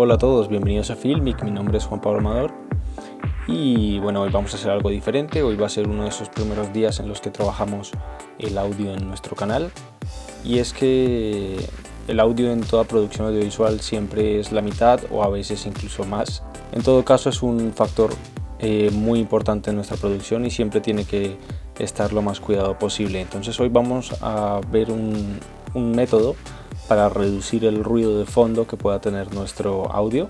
Hola a todos, bienvenidos a Filmic, mi nombre es Juan Pablo Amador y bueno, hoy vamos a hacer algo diferente. Hoy va a ser uno de esos primeros días en los que trabajamos el audio en nuestro canal, y es que el audio en toda producción audiovisual siempre es la mitad o a veces incluso más. En todo caso es un factor muy importante en nuestra producción y siempre tiene que estar lo más cuidado posible. Entonces hoy vamos a ver un método para reducir el ruido de fondo que pueda tener nuestro audio.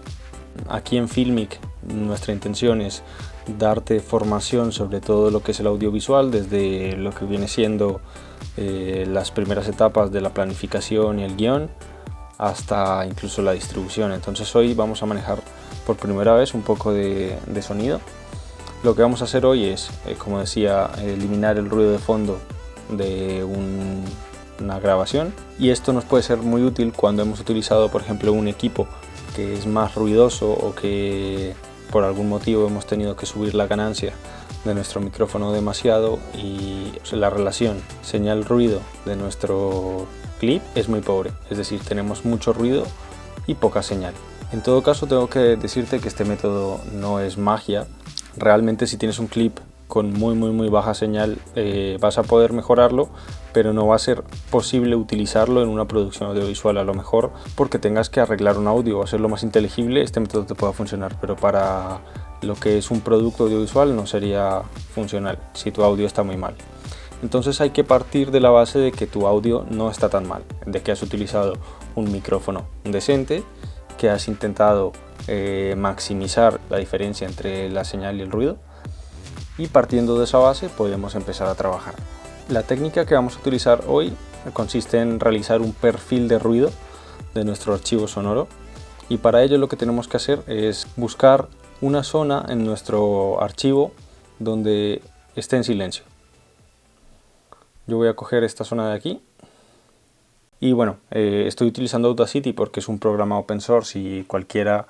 Aquí en Filmic nuestra intención es darte formación sobre todo lo que es el audiovisual, desde lo que viene siendo las primeras etapas de la planificación y el guión hasta incluso la distribución. Entonces hoy vamos a manejar por primera vez un poco de sonido. Lo que vamos a hacer hoy es, como decía, eliminar el ruido de fondo de una grabación, y esto nos puede ser muy útil cuando hemos utilizado por ejemplo un equipo que es más ruidoso o que por algún motivo hemos tenido que subir la ganancia de nuestro micrófono demasiado y la relación señal-ruido de nuestro clip es muy pobre, es decir, tenemos mucho ruido y poca señal. En todo caso tengo que decirte que este método no es magia. Realmente si tienes un clip con muy baja señal vas a poder mejorarlo, pero no va a ser posible utilizarlo en una producción audiovisual. A lo mejor porque tengas que arreglar un audio o hacerlo más inteligible, este método te pueda funcionar, pero para lo que es un producto audiovisual no sería funcional si tu audio está muy mal. Entonces hay que partir de la base de que tu audio no está tan mal, de que has utilizado un micrófono decente, que has intentado maximizar la diferencia entre la señal y el ruido, y partiendo de esa base podemos empezar a trabajar. La técnica que vamos a utilizar hoy consiste en realizar un perfil de ruido de nuestro archivo sonoro, y para ello lo que tenemos que hacer es buscar una zona en nuestro archivo donde esté en silencio. Yo voy a coger esta zona de aquí y bueno, estoy utilizando Audacity porque es un programa open source y cualquiera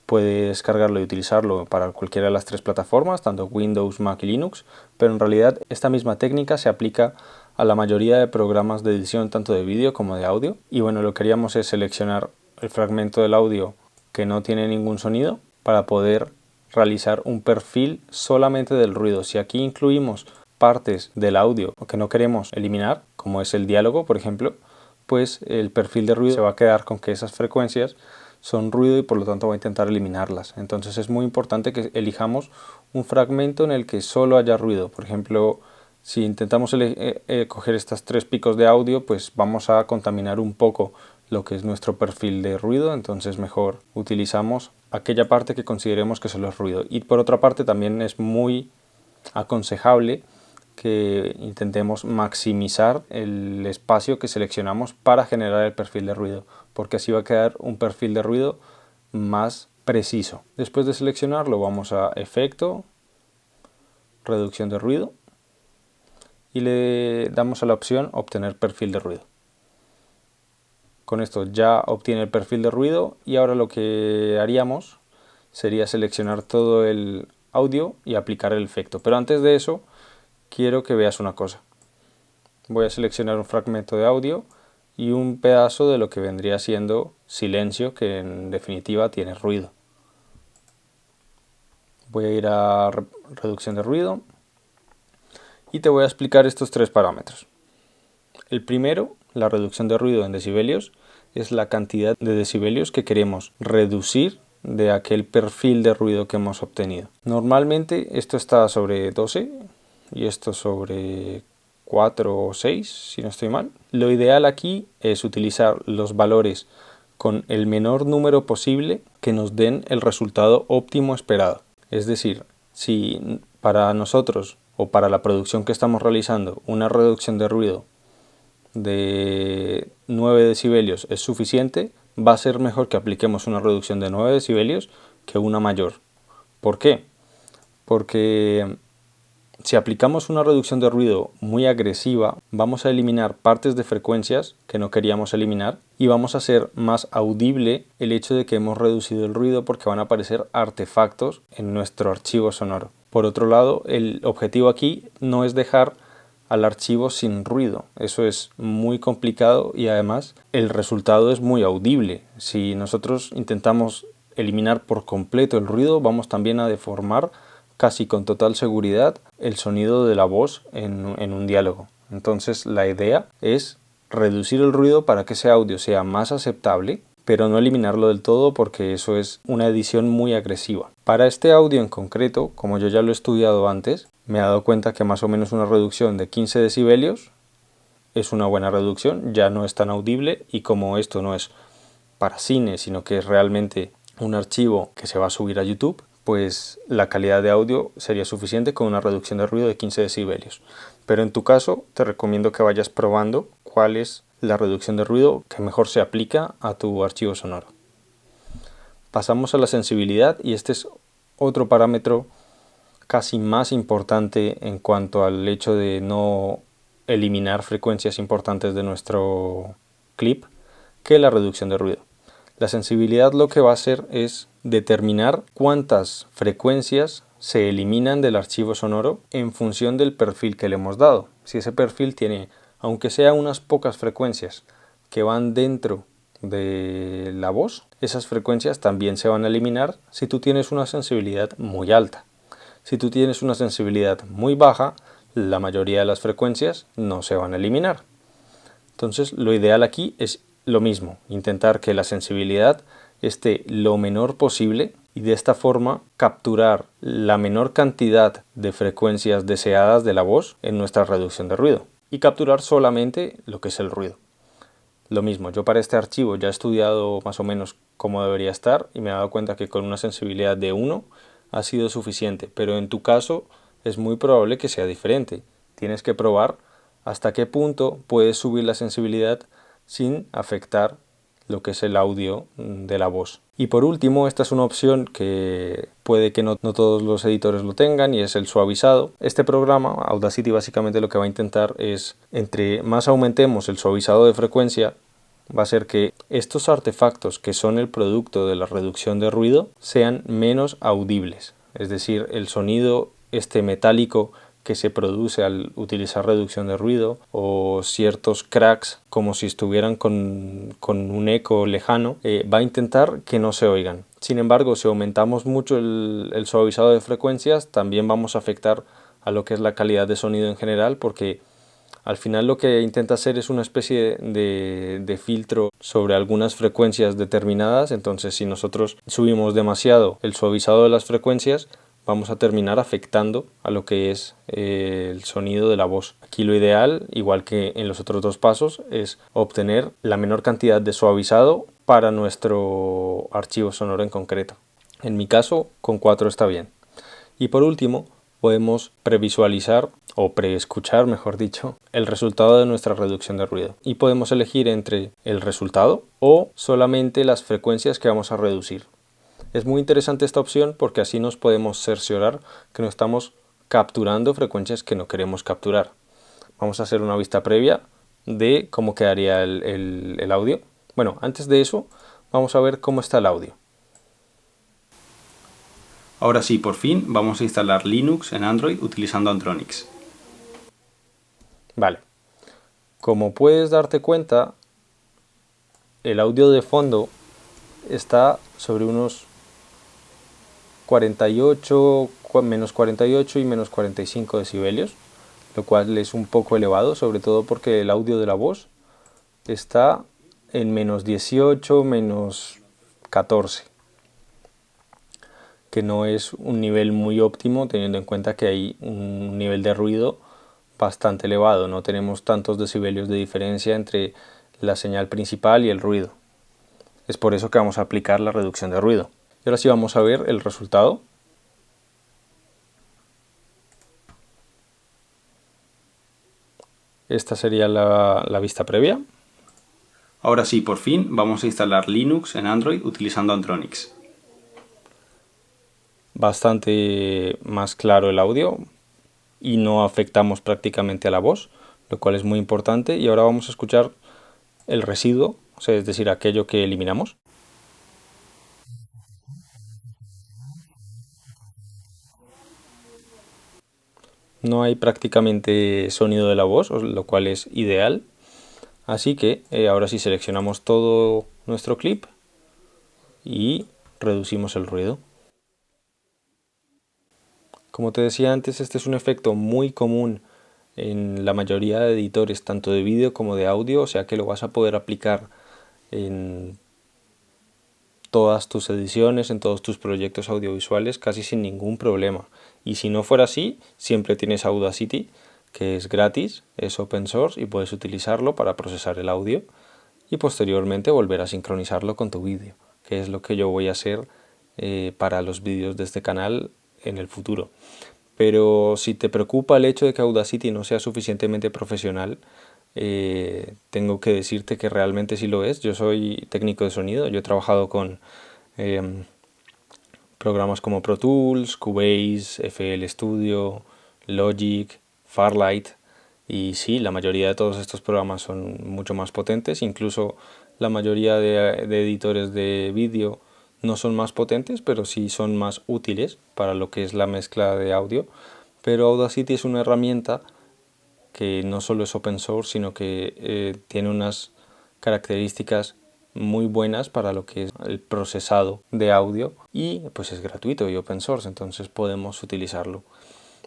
puede descargarlo y utilizarlo para cualquiera de las tres plataformas, tanto Windows, Mac y Linux, pero en realidad esta misma técnica se aplica a la mayoría de programas de edición tanto de vídeo como de audio. Y bueno, lo que haríamos es seleccionar el fragmento del audio que no tiene ningún sonido para poder realizar un perfil solamente del ruido. Si aquí incluimos partes del audio que no queremos eliminar, como es el diálogo por ejemplo, pues el perfil de ruido se va a quedar con que esas frecuencias son ruido y por lo tanto va a intentar eliminarlas. Entonces es muy importante que elijamos un fragmento en el que solo haya ruido. Por ejemplo, si intentamos coger estos tres picos de audio, pues vamos a contaminar un poco lo que es nuestro perfil de ruido. Entonces mejor utilizamos aquella parte que consideremos que solo es ruido. Y por otra parte también es muy aconsejable que intentemos maximizar el espacio que seleccionamos para generar el perfil de ruido, porque así va a quedar un perfil de ruido más preciso. Después de seleccionarlo vamos a efecto, reducción de ruido, y le damos a la opción obtener perfil de ruido. Con esto ya obtiene el perfil de ruido, y ahora lo que haríamos sería seleccionar todo el audio y aplicar el efecto. Pero antes de eso quiero que veas una cosa. Voy a seleccionar un fragmento de audio y un pedazo de lo que vendría siendo silencio, que en definitiva tiene ruido. Voy a ir a reducción de ruido y te voy a explicar estos tres parámetros. El primero, la reducción de ruido en decibelios, es la cantidad de decibelios que queremos reducir de aquel perfil de ruido que hemos obtenido. Normalmente esto está sobre 12 y esto sobre 4 o 6, si no estoy mal. Lo ideal aquí es utilizar los valores con el menor número posible que nos den el resultado óptimo esperado. Es decir, si para nosotros o para la producción que estamos realizando una reducción de ruido de 9 decibelios es suficiente, va a ser mejor que apliquemos una reducción de 9 decibelios que una mayor. ¿Por qué? Porque si aplicamos una reducción de ruido muy agresiva, vamos a eliminar partes de frecuencias que no queríamos eliminar y vamos a hacer más audible el hecho de que hemos reducido el ruido, porque van a aparecer artefactos en nuestro archivo sonoro. Por otro lado, el objetivo aquí no es dejar al archivo sin ruido. Eso es muy complicado y además el resultado es muy audible. Si nosotros intentamos eliminar por completo el ruido, vamos también a deformar casi con total seguridad el sonido de la voz en un diálogo. Entonces la idea es reducir el ruido para que ese audio sea más aceptable, pero no eliminarlo del todo porque eso es una edición muy agresiva. Para este audio en concreto, como yo ya lo he estudiado antes, me he dado cuenta que más o menos una reducción de 15 decibelios es una buena reducción, ya no es tan audible, y como esto no es para cine, sino que es realmente un archivo que se va a subir a YouTube, pues la calidad de audio sería suficiente con una reducción de ruido de 15 decibelios. Pero en tu caso te recomiendo que vayas probando cuál es la reducción de ruido que mejor se aplica a tu archivo sonoro. Pasamos a la sensibilidad, y este es otro parámetro casi más importante en cuanto al hecho de no eliminar frecuencias importantes de nuestro clip que la reducción de ruido. La sensibilidad lo que va a hacer es determinar cuántas frecuencias se eliminan del archivo sonoro en función del perfil que le hemos dado. Si ese perfil tiene, aunque sea unas pocas frecuencias que van dentro de la voz, esas frecuencias también se van a eliminar si tú tienes una sensibilidad muy alta. Si tú tienes una sensibilidad muy baja, la mayoría de las frecuencias no se van a eliminar. Entonces lo ideal aquí es lo mismo, intentar que la sensibilidad esté lo menor posible y de esta forma capturar la menor cantidad de frecuencias deseadas de la voz en nuestra reducción de ruido y capturar solamente lo que es el ruido. Lo mismo, yo para este archivo ya he estudiado más o menos cómo debería estar y me he dado cuenta que con una sensibilidad de 1 ha sido suficiente, pero en tu caso es muy probable que sea diferente. Tienes que probar hasta qué punto puedes subir la sensibilidad sin afectar lo que es el audio de la voz. Y por último, esta es una opción que puede que no todos los editores lo tengan, y es el suavizado. Este programa, Audacity, básicamente lo que va a intentar es, entre más aumentemos el suavizado de frecuencia, va a hacer que estos artefactos que son el producto de la reducción de ruido sean menos audibles. Es decir, el sonido metálico que se produce al utilizar reducción de ruido, o ciertos cracks como si estuvieran con un eco lejano, va a intentar que no se oigan. Sin embargo, si aumentamos mucho el suavizado de frecuencias, también vamos a afectar a lo que es la calidad de sonido en general, porque al final lo que intenta hacer es una especie de filtro sobre algunas frecuencias determinadas. Entonces, si nosotros subimos demasiado el suavizado de las frecuencias, vamos a terminar afectando a lo que es el sonido de la voz. Aquí lo ideal, igual que en los otros dos pasos, es obtener la menor cantidad de suavizado para nuestro archivo sonoro en concreto. En mi caso, con 4 está bien. Y por último, podemos previsualizar o preescuchar, mejor dicho, el resultado de nuestra reducción de ruido. Y podemos elegir entre el resultado o solamente las frecuencias que vamos a reducir. Es muy interesante esta opción porque así nos podemos cerciorar que no estamos capturando frecuencias que no queremos capturar. Vamos a hacer una vista previa de cómo quedaría el audio. Bueno, antes de eso, vamos a ver cómo está el audio. Ahora sí, por fin vamos a instalar Linux en Android utilizando Antronix. Vale. Como puedes darte cuenta, el audio de fondo está sobre unos 48, menos 48 y menos 45 decibelios, lo cual es un poco elevado, sobre todo porque el audio de la voz está en menos 18, menos 14, que no es un nivel muy óptimo teniendo en cuenta que hay un nivel de ruido bastante elevado. No tenemos tantos decibelios de diferencia entre la señal principal y el ruido. Es por eso que vamos a aplicar la reducción de ruido. Y ahora sí vamos a ver el resultado. Esta sería la vista previa. Ahora sí, por fin vamos a instalar Linux en Android utilizando Antronix. Bastante más claro el audio y no afectamos prácticamente a la voz, lo cual es muy importante. Y ahora vamos a escuchar el residuo, o sea, es decir, aquello que eliminamos. No hay prácticamente sonido de la voz, lo cual es ideal. Así que ahora sí seleccionamos todo nuestro clip y reducimos el ruido. Como te decía antes, este es un efecto muy común en la mayoría de editores, tanto de vídeo como de audio, o sea que lo vas a poder aplicar en todas tus ediciones, en todos tus proyectos audiovisuales, casi sin ningún problema. Y si no fuera así, siempre tienes Audacity, que es gratis, es open source y puedes utilizarlo para procesar el audio y posteriormente volver a sincronizarlo con tu vídeo, que es lo que yo voy a hacer para los vídeos de este canal en el futuro. Pero si te preocupa el hecho de que Audacity no sea suficientemente profesional, tengo que decirte que realmente sí lo es. Yo soy técnico de sonido, yo he trabajado con programas como Pro Tools, Cubase, FL Studio, Logic, Fairlight, y sí, la mayoría de todos estos programas son mucho más potentes, incluso la mayoría de editores de vídeo no son más potentes, pero sí son más útiles para lo que es la mezcla de audio. Pero Audacity es una herramienta que no solo es open source, sino que tiene unas características muy buenas para lo que es el procesado de audio y pues es gratuito y open source, entonces podemos utilizarlo.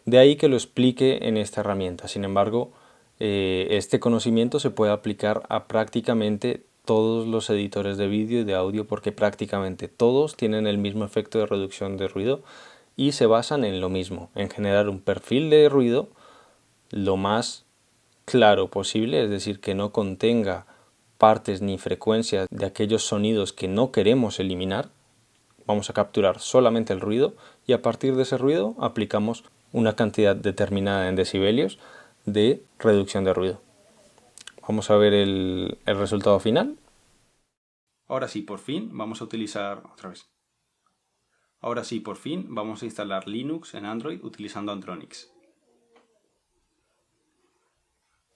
De ahí que lo explique en esta herramienta. Sin embargo, este conocimiento se puede aplicar a prácticamente todos los editores de vídeo y de audio, porque prácticamente todos tienen el mismo efecto de reducción de ruido y se basan en lo mismo, en generar un perfil de ruido lo más claro posible, es decir, que no contenga partes ni frecuencias de aquellos sonidos que no queremos eliminar. Vamos a capturar solamente el ruido y a partir de ese ruido aplicamos una cantidad determinada en decibelios de reducción de ruido. Vamos a ver el resultado final. Ahora sí, por fin vamos a utilizar Ahora sí, por fin vamos a instalar Linux en Android utilizando Antronix.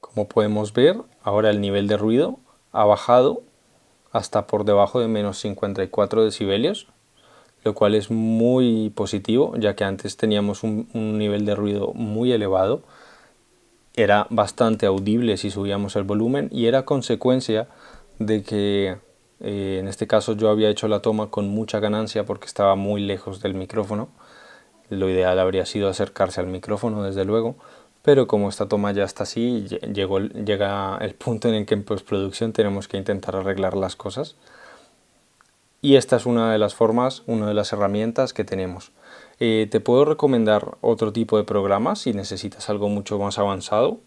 Como podemos ver, ahora el nivel de ruido ha bajado hasta por debajo de menos 54 decibelios, lo cual es muy positivo, ya que antes teníamos un nivel de ruido muy elevado. Era bastante audible si subíamos el volumen y era consecuencia de que en este caso yo había hecho la toma con mucha ganancia porque estaba muy lejos del micrófono. Lo ideal habría sido acercarse al micrófono, desde luego, pero como esta toma ya está así, llega el punto en el que en postproducción tenemos que intentar arreglar las cosas. Y esta es una de las formas, una de las herramientas que tenemos. Te puedo recomendar otro tipo de programas si necesitas algo mucho más avanzado.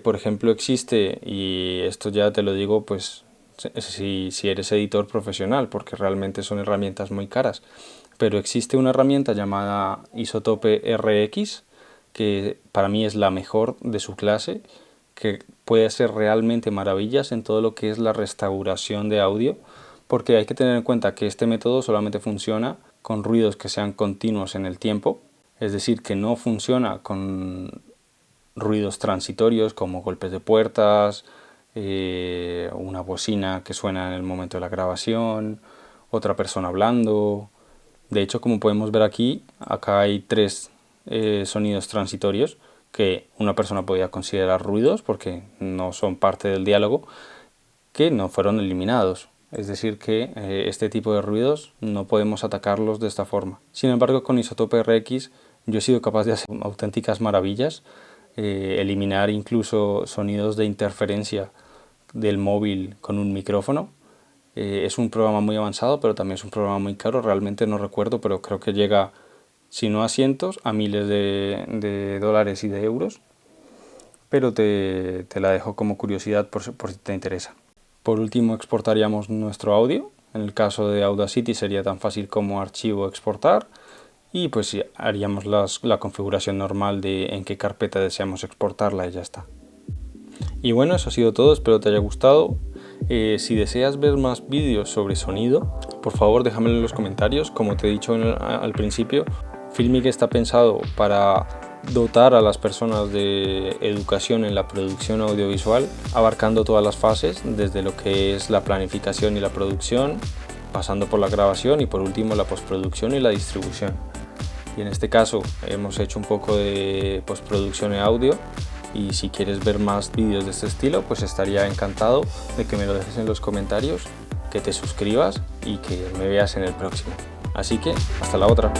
Por ejemplo, existe, y esto ya te lo digo pues si eres editor profesional, porque realmente son herramientas muy caras, pero existe una herramienta llamada Isotope RX, que para mí es la mejor de su clase, que puede hacer realmente maravillas en todo lo que es la restauración de audio, porque hay que tener en cuenta que este método solamente funciona con ruidos que sean continuos en el tiempo, es decir, que no funciona con ruidos transitorios como golpes de puertas, una bocina que suena en el momento de la grabación, otra persona hablando. De hecho, como podemos ver aquí, acá hay tres sonidos transitorios que una persona podría considerar ruidos porque no son parte del diálogo, que no fueron eliminados. Es decir que este tipo de ruidos no podemos atacarlos de esta forma. Sin embargo, con Isotope RX yo he sido capaz de hacer auténticas maravillas, eliminar incluso sonidos de interferencia del móvil con un micrófono. Es un programa muy avanzado, pero también es un programa muy caro. Realmente no recuerdo, pero creo que llega, si no a cientos, a miles de dólares y de euros. Pero te la dejo como curiosidad por si te interesa. Por último, exportaríamos nuestro audio. En el caso de Audacity sería tan fácil como archivo exportar. Y pues sí, haríamos la configuración normal de en qué carpeta deseamos exportarla y ya está. Y bueno, eso ha sido todo, espero te haya gustado. Si deseas ver más vídeos sobre sonido, por favor déjamelo en los comentarios. Como te he dicho al principio, Filmic está pensado para dotar a las personas de educación en la producción audiovisual, abarcando todas las fases, desde lo que es la planificación y la producción, pasando por la grabación y por último la postproducción y la distribución. Y en este caso hemos hecho un poco de postproducción en audio, y si quieres ver más vídeos de este estilo, pues estaría encantado de que me lo dejes en los comentarios, que te suscribas y que me veas en el próximo. Así que hasta la otra.